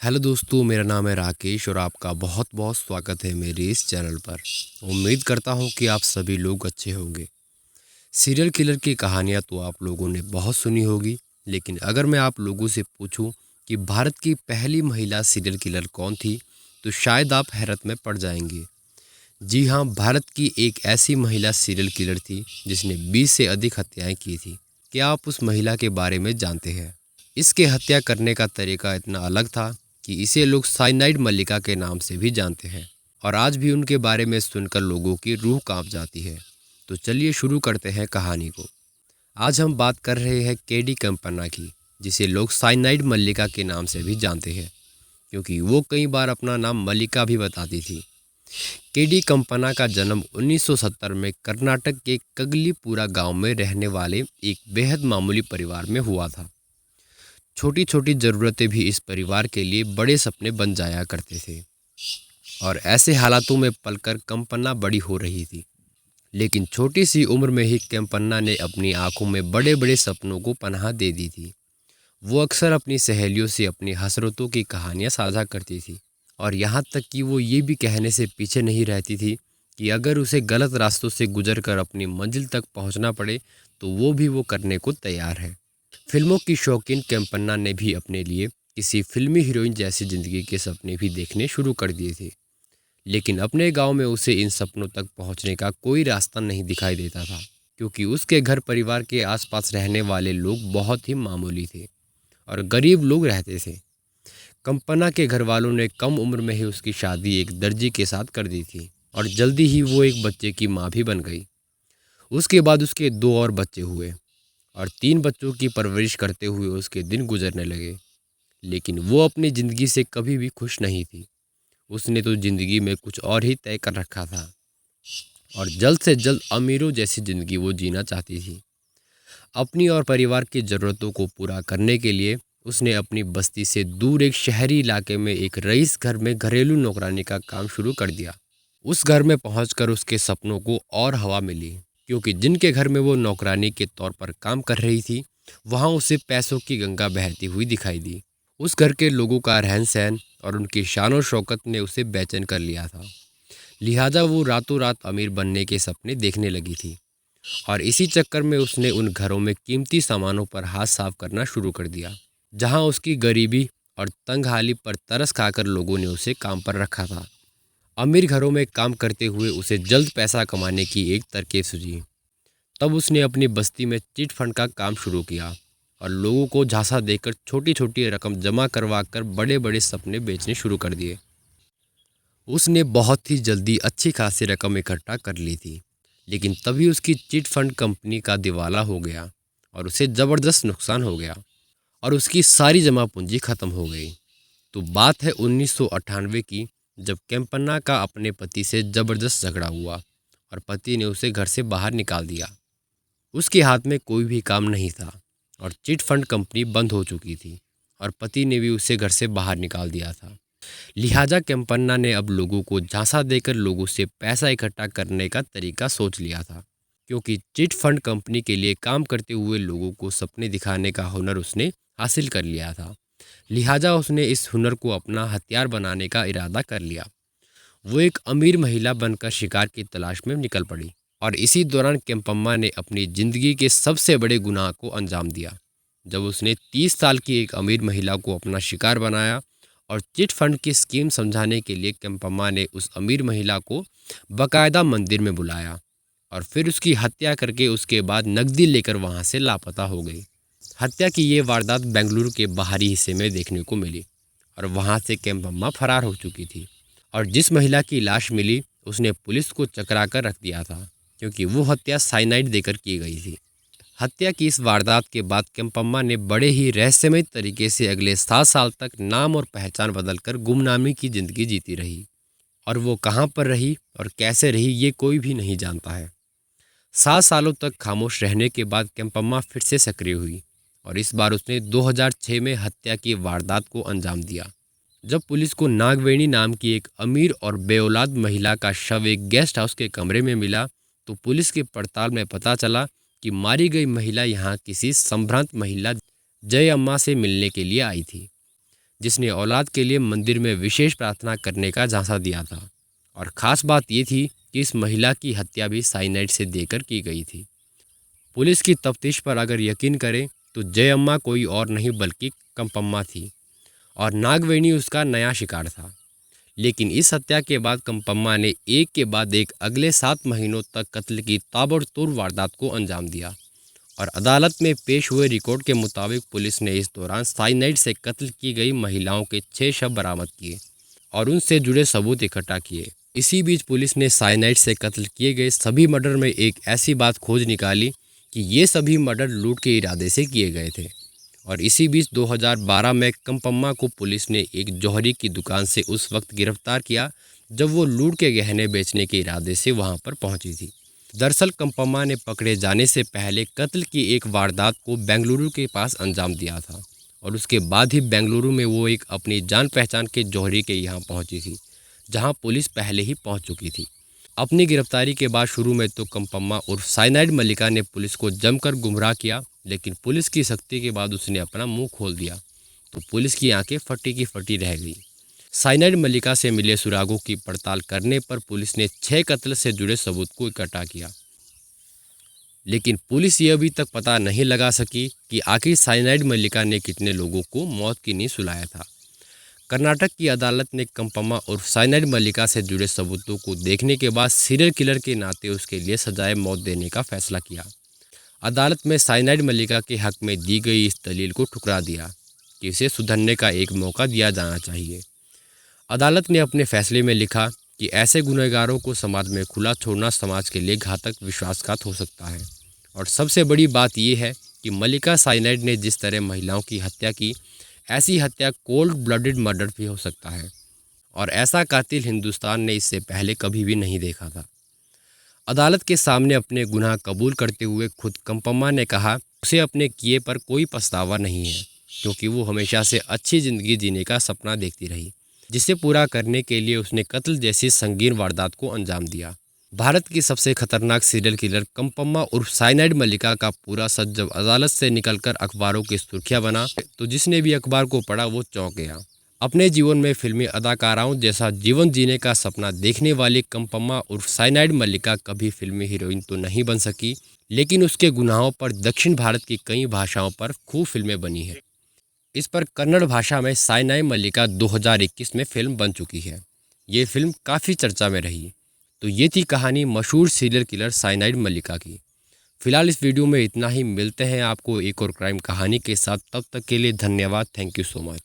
Hello दोस्तों, मेरा नाम है राकेश और आपका बहुत बहुत स्वागत है मेरे इस चैनल पर। उम्मीद करता हूँ कि आप सभी लोग अच्छे होंगे। सीरियल किलर की कहानियाँ तो आप लोगों ने बहुत सुनी होगी, लेकिन अगर मैं आप लोगों से पूछूं कि भारत की पहली महिला सीरियल किलर कौन थी, तो शायद आप हैरत में पड़ जाएंगे। जी हाँ, भारत की एक ऐसी महिला सीरियल किलर थी जिसने 20 से अधिक हत्याएं की थी। क्या आप उस महिला के बारे में जानते हैं? इसके हत्या करने का तरीका इतना अलग था कि इसे लोग साइनाइड मल्लिका के नाम से भी जानते हैं, और आज भी उनके बारे में सुनकर लोगों की रूह कांप जाती है। तो चलिए शुरू करते हैं कहानी को। आज हम बात कर रहे हैं केडी कंपन्ना की, जिसे लोग साइनाइड मल्लिका के नाम से भी जानते हैं, क्योंकि वो कई बार अपना नाम मल्लिका भी बताती थी। केडी कंपन्ना का जन्म 1970 में कर्नाटक के कगलीपुरा गांव में रहने वाले एक बेहद मामूली परिवार में हुआ था। छोटी छोटी ज़रूरतें भी इस परिवार के लिए बड़े सपने बन जाया करते थे, और ऐसे हालातों में पलकर कंपन्ना बड़ी हो रही थी। लेकिन छोटी सी उम्र में ही कंपन्ना ने अपनी आंखों में बड़े बड़े सपनों को पनाह दे दी थी। वो अक्सर अपनी सहेलियों से अपनी हसरतों की कहानियां साझा करती थी, और यहाँ तक कि वो ये भी कहने से पीछे नहीं रहती थी कि अगर उसे गलत रास्तों से गुजर कर अपनी मंजिल तक पहुँचना पड़े तो वो करने को तैयार है। फिल्मों की शौकीन कैम्पन्ना ने भी अपने लिए किसी फिल्मी हीरोइन जैसी ज़िंदगी के सपने भी देखने शुरू कर दिए थे, लेकिन अपने गांव में उसे इन सपनों तक पहुंचने का कोई रास्ता नहीं दिखाई देता था, क्योंकि उसके घर परिवार के आसपास रहने वाले लोग बहुत ही मामूली थे और गरीब लोग रहते थे। कंपना के घर वालों ने कम उम्र में ही उसकी शादी एक दर्जी के साथ कर दी थी, और जल्दी ही वो एक बच्चे की माँ भी बन गई। उसके बाद उसके दो और बच्चे हुए, और तीन बच्चों की परवरिश करते हुए उसके दिन गुजरने लगे। लेकिन वो अपनी ज़िंदगी से कभी भी खुश नहीं थी। उसने तो ज़िंदगी में कुछ और ही तय कर रखा था, और जल्द से जल्द अमीरों जैसी ज़िंदगी वो जीना चाहती थी। अपनी और परिवार की ज़रूरतों को पूरा करने के लिए उसने अपनी बस्ती से दूर एक शहरी इलाके में एक रईस घर में घरेलू नौकरानी का काम शुरू कर दिया। उस घर में पहुंचकर उसके सपनों को और हवा मिली, क्योंकि जिनके घर में वो नौकरानी के तौर पर काम कर रही थी, वहां उसे पैसों की गंगा बहती हुई दिखाई दी। उस घर के लोगों का रहन सहन और उनकी शान और शौकत ने उसे बेचैन कर लिया था। लिहाजा वो रातों रात अमीर बनने के सपने देखने लगी थी, और इसी चक्कर में उसने उन घरों में कीमती सामानों पर हाथ साफ करना शुरू कर दिया, जहां उसकी गरीबी और तंगहाली पर तरस खाकर लोगों ने उसे काम पर रखा था। अमीर घरों में काम करते हुए उसे जल्द पैसा कमाने की एक तरकीब सूझी। तब उसने अपनी बस्ती में चिट फंड का काम शुरू किया, और लोगों को झांसा देकर छोटी छोटी रकम जमा करवा कर बड़े बड़े सपने बेचने शुरू कर दिए। उसने बहुत ही जल्दी अच्छी खासी रकम इकट्ठा कर ली थी, लेकिन तभी उसकी चिट फंड कंपनी का दिवाला हो गया, और उसे ज़बरदस्त नुकसान हो गया, और उसकी सारी जमा पूंजी खत्म हो गई। तो बात है 1998 की, जब कैम्पन्ना का अपने पति से ज़बरदस्त झगड़ा हुआ, और पति ने उसे घर से बाहर निकाल दिया। उसके हाथ में कोई भी काम नहीं था, और चिट फंड कंपनी बंद हो चुकी थी, और पति ने भी उसे घर से बाहर निकाल दिया था। लिहाजा कैम्पन्ना ने अब लोगों को झांसा देकर लोगों से पैसा इकट्ठा करने का तरीका सोच लिया था, क्योंकि चिट फंड कंपनी के लिए काम करते हुए लोगों को सपने दिखाने का हुनर उसने हासिल कर लिया था। लिहाजा उसने इस हुनर को अपना हथियार बनाने का इरादा कर लिया। वो एक अमीर महिला बनकर शिकार की तलाश में निकल पड़ी, और इसी दौरान केम्पम्मा ने अपनी जिंदगी के सबसे बड़े गुनाह को अंजाम दिया, जब उसने 30 साल की एक अमीर महिला को अपना शिकार बनाया। और चिट फंड की स्कीम समझाने के लिए केम्पम्मा ने उस अमीर महिला को बकायदा मंदिर में बुलाया, और फिर उसकी हत्या करके उसके बाद नकदी लेकर वहां से लापता हो गई। हत्या की ये वारदात बेंगलुरु के बाहरी हिस्से में देखने को मिली, और वहां से केम्पम्मा फरार हो चुकी थी। और जिस महिला की लाश मिली उसने पुलिस को चकरा कर रख दिया था, क्योंकि वो हत्या साइनाइड देकर की गई थी। हत्या की इस वारदात के बाद केम्पम्मा ने बड़े ही रहस्यमय तरीके से अगले 7 साल तक नाम और पहचान बदलकर गुमनामी की जिंदगी जीती रही, और वो कहाँ पर रही और कैसे रही ये कोई भी नहीं जानता है। 7 सालों तक खामोश रहने के बाद केम्पम्मा फिर से सक्रिय हुई, और इस बार उसने 2006 में हत्या की वारदात को अंजाम दिया। जब पुलिस को नागवेणी नाम की एक अमीर और बेऔलाद महिला का शव एक गेस्ट हाउस के कमरे में मिला, तो पुलिस की पड़ताल में पता चला कि मारी गई महिला यहाँ किसी संभ्रांत महिला जय अम्मा से मिलने के लिए आई थी। जिसने औलाद के लिए मंदिर में विशेष प्रार्थना करने का झांसा दिया था। और ख़ास बात ये थी कि इस महिला की हत्या भी साइनाइड से देकर की गई थी। पुलिस की तफ्तीश पर अगर यकीन करें तो जयम्मा कोई और नहीं बल्कि कंपम्मा थी और नागवेणी उसका नया शिकार था। लेकिन इस हत्या के बाद कंपम्मा ने एक के बाद एक अगले 7 महीनों तक कत्ल की ताबड़तोड़ वारदात को अंजाम दिया। और अदालत में पेश हुए रिकॉर्ड के मुताबिक पुलिस ने इस दौरान साइनाइड से कत्ल की गई महिलाओं के 6 शव बरामद किए और उनसे जुड़े सबूत इकट्ठा किए। इसी बीच पुलिस ने साइनाइड से कत्ल किए गए सभी मर्डर में एक ऐसी बात खोज निकाली कि ये सभी मर्डर लूट के इरादे से किए गए थे। और इसी बीच 2012 में कंपम्मा को पुलिस ने एक जौहरी की दुकान से उस वक्त गिरफ्तार किया जब वो लूट के गहने बेचने के इरादे से वहां पर पहुंची थी। दरअसल कंपम्मा ने पकड़े जाने से पहले कत्ल की एक वारदात को बेंगलुरु के पास अंजाम दिया था और उसके बाद ही बेंगलुरु में वो एक अपनी जान पहचान के जौहरी के यहाँ पहुंची थी, जहां पुलिस पहले ही पहुंच चुकी थी। अपनी गिरफ्तारी के बाद शुरू में तो कंपम्मा उर्फ साइनाइड मल्लिका ने पुलिस को जमकर गुमराह किया, लेकिन पुलिस की सख्ती के बाद उसने अपना मुंह खोल दिया तो पुलिस की आंखें फटी की फटी रह गई। साइनाइड मल्लिका से मिले सुरागों की पड़ताल करने पर पुलिस ने 6 कत्ल से जुड़े सबूत को इकट्ठा किया, लेकिन पुलिस ये अभी तक पता नहीं लगा सकी कि आखिर साइनाइड मल्लिका ने कितने लोगों को मौत की नींद सुलाया था। कर्नाटक की अदालत ने कंपम्मा और साइनाइड मल्लिका से जुड़े सबूतों को देखने के बाद सीरियल किलर के नाते उसके लिए सजाए मौत देने का फैसला किया। अदालत में साइनाइड मल्लिका के हक में दी गई इस दलील को ठुकरा दिया कि इसे सुधरने का एक मौका दिया जाना चाहिए। अदालत ने अपने फैसले में लिखा कि ऐसे गुनहगारों को समाज में खुला छोड़ना समाज के लिए घातक विश्वासघात हो सकता है। और सबसे बड़ी बात यह है कि मल्लिका साइनाइड ने जिस तरह महिलाओं की हत्या की, ऐसी हत्या कोल्ड ब्लडेड मर्डर भी हो सकता है और ऐसा कातिल हिंदुस्तान ने इससे पहले कभी भी नहीं देखा था। अदालत के सामने अपने गुनाह कबूल करते हुए खुद कंपम्मा ने कहा उसे अपने किए पर कोई पछतावा नहीं है, क्योंकि वो हमेशा से अच्छी ज़िंदगी जीने का सपना देखती रही, जिसे पूरा करने के लिए उसने कत्ल जैसी संगीन वारदात को अंजाम दिया। भारत की सबसे खतरनाक सीरियल किलर कंपम्मा उर्फ साइनाइड मल्लिका का पूरा सच जब अदालत से निकलकर अखबारों की सुर्खियां बना तो जिसने भी अखबार को पढ़ा वो चौंक गया। अपने जीवन में फिल्मी अदाकाराओं जैसा जीवन जीने का सपना देखने वाली कंपम्मा उर्फ साइनाइड मल्लिका कभी फिल्मी हीरोइन तो नहीं बन सकी, लेकिन उसके गुनाहों पर दक्षिण भारत की कई भाषाओं पर खूब फिल्में बनी हैं। इस पर कन्नड़ भाषा में साइनाइड मल्लिका 2021 में फिल्म बन चुकी है। ये फिल्म काफ़ी चर्चा में रही। तो ये थी कहानी मशहूर सीरियल किलर साइनाइड मल्लिका की। फिलहाल इस वीडियो में इतना ही। मिलते हैं आपको एक और क्राइम कहानी के साथ, तब तक के लिए धन्यवाद। Thank you so much.